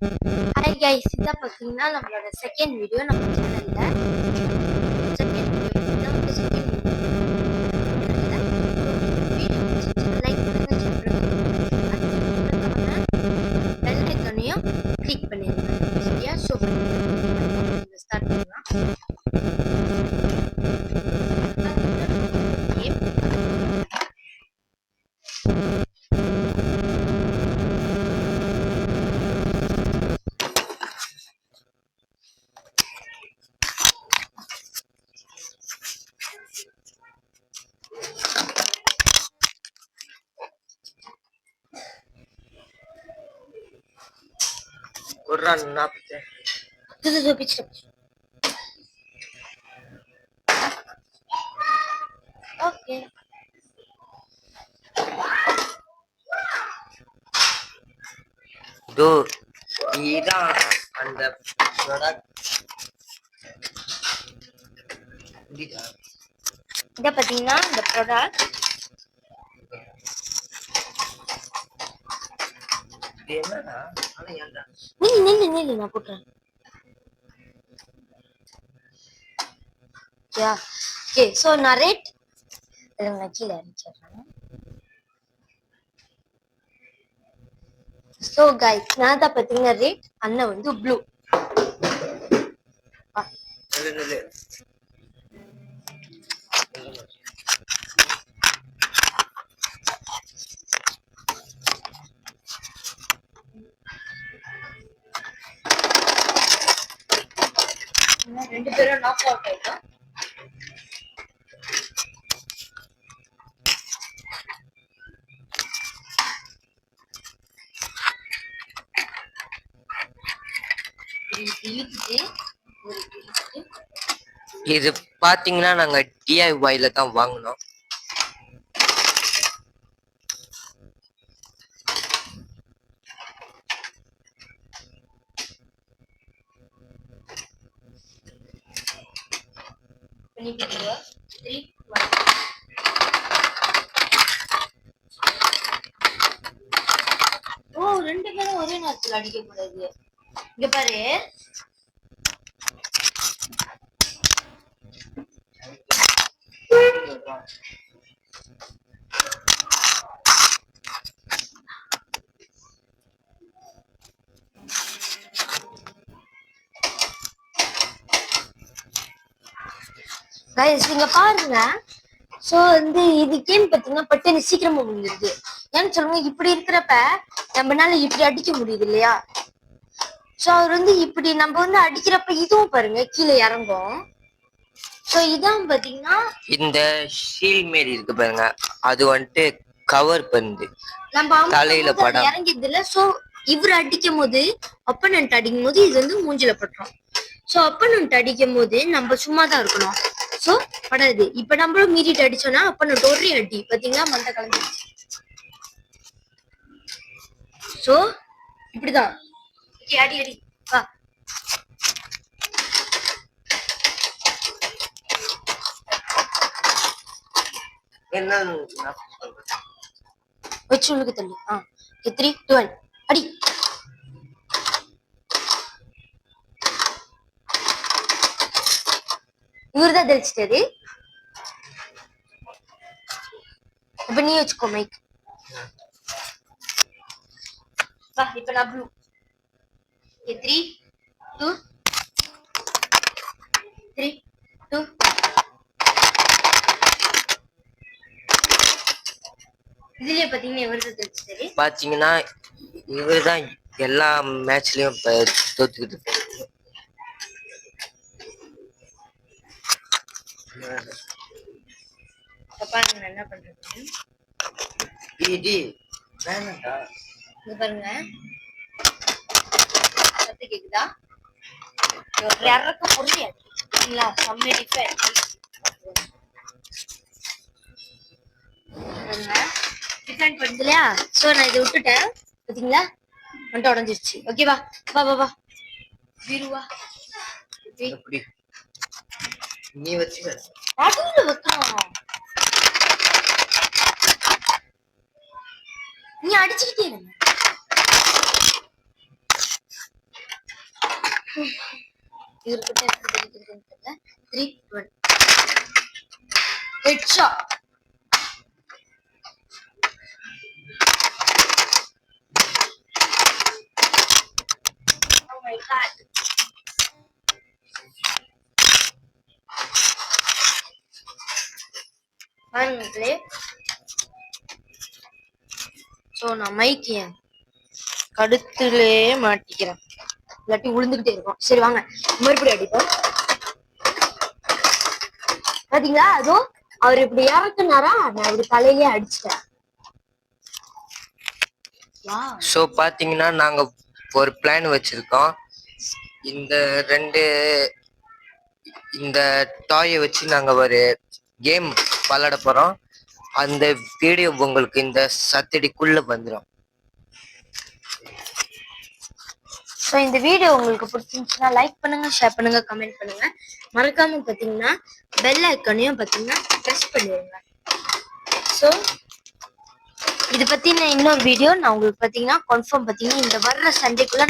Hi guys, இத பாத்தீங்கன்னா நம்மளோட செகண்ட் வீடியோ நம்ம சேனல்ல செகண்ட் வீடியோ இதான் வந்து செகண்ட் வீடியோ லைக் பண்ணுங்க ஷேர் பண்ணுங்க பெல் ஐகானையும் கிளிக் பண்ணிருங்க சரியா சோ ஸ்டார்ட் பண்ணலாம் Quran napte. Tudo picture. Okay. Do ida and the product. இத பாத்தீங்கன்னா இந்த ப்ராடக்ட் என்னடா ஆனா ஏன்டா நில்லு நான் போட்றேன் யா ஓகே சோ நரேட் நான் கீழே அடிச்சிடுறேன் சோ கைஸ் நான் தான் பாத்தீங்கன்னா ரெட் அண்ணன் வந்து ப்ளூ இல்ல ரெண்டு பேரும் நாக் அவுட் ஆயிட்டோம் இது பாத்தீங்கன்னா நாங்க DIY ல தான் வாங்குனோம் ஓ ரெண்டு பேரும் ஒரே நேரத்துல அடிக்க கூடாது இங்க பாரு கைஸ் நீங்க பாருங்க சோ வந்து இது கேம் பாத்தீங்கன்னா பட்டு சீக்கிரமா முடிஞ்சிருது ஏன்னு சொல்லுங்க இப்படி இருக்கிறப்ப நம்மனால இப்படி அடிக்க முடியுது இல்லையா சோ அவர் வந்து இப்படி நம்ம வந்து அடிக்கிறப்ப இதுவும் பாருங்க கீழே இறங்கும் சோ இதான் பாத்தீங்கன்னா இந்த ஷீல் மாரி இருக்கு பாருங்க அது வந்துட்டு கவர் பண்ணுது நம்ம தலையில படம் இறங்கிது இல்ல சோ இவர் அடிக்கும் போது அப்பனண்ட் அடிக்கும் போது இது வந்து மூஞ்சில பட்டுரும் சோ அப்பனண்ட் அடிக்கும் போது நம்ம சும்மா தான் இருக்கணும் சோ படாது இப்ப நம்மளும் மீறிட்டு அடிச்சோம்னா அப்பனண்ட் ஒரே அடி பாத்தீங்களா மண்டை கலந்துருச்சு சோ இப்படிதான் அடி அடி வா என்ன வச்சு உள்ளுக்கு தள்ளு 3 2 1 அடி இவர்தான் தெளிச்சிட்டாரு இப்ப நீ வச்சுக்கோ மைக் வா இப்ப நான் ப்ளூ 3 2 3 2 இதுலயே பாத்தீங்கன்னா இவர்தான் தெளிச்சிட்டாரு பாத்தீங்கன்னா இவர்தான் எல்லா மேட்ச்லயும் தோத்துக்கிட்டு பாருங்க என்ன பண்றது வேணாண்டா இங்க பாருங்க சத்து கேக்குதா இறக்க புரியாது இல்லைங்களா செம்ம டிஃபரெண்ட் பண்ணுது இல்லையா சோ நான் இதை விட்டுட்டேன் பாத்தீங்களா வந்துட்டு உடஞ்சிருச்சு ஓகேவா வா வா வா வீருவா எப்படி நீ வச்சுக்க நடுவுல வைக்கணும் நீ அடிச்சுக்கிட்டே இருங்க இவர்கிட்ட எப்படி தெரியுதுன்னு தெரியல. 3, 1 ஹெட்ஷாட். Oh my god. பாருங்களே. சோ நான் மைக் ஏன் கழுத்திலே மாட்டிக்கிறேன், இல்லாட்டி விழுந்துகிட்டே இருக்கும். சரி வாங்க மறுபடியும் அடிப்போம். பாத்தீங்களா, அதுவும் அவர் இப்படி இறக்குனாரா, நான் இப்படி தலையிலே அடிச்சிட்டேன். ஸோ பாத்தீங்கன்னா நாங்க ஒரு பிளான் வச்சிருக்கோம். இந்த ரெண்டு இந்த டாயை வச்சு நாங்க ஒரு கேம் விளையாட போறோம். அந்த வீடியோ உங்களுக்கு இந்த சத்தடிக்குள்ள வந்துடும். ஸோ இந்த வீடியோ உங்களுக்கு பிடிச்சிருந்துச்சுன்னா லைக் பண்ணுங்க, ஷேர் பண்ணுங்க, கமெண்ட் பண்ணுங்க. மறக்காம பார்த்தீங்கன்னா பெல் ஐக்கானையும் பார்த்தீங்கன்னா ப்ரெஸ் பண்ணிடுங்க. ஸோ இது பத்தின இன்னொரு வீடியோ நான் உங்களுக்கு பார்த்தீங்கன்னா கன்ஃபார்ம் பார்த்தீங்கன்னா இந்த வர்ற சண்டேக்குள்ள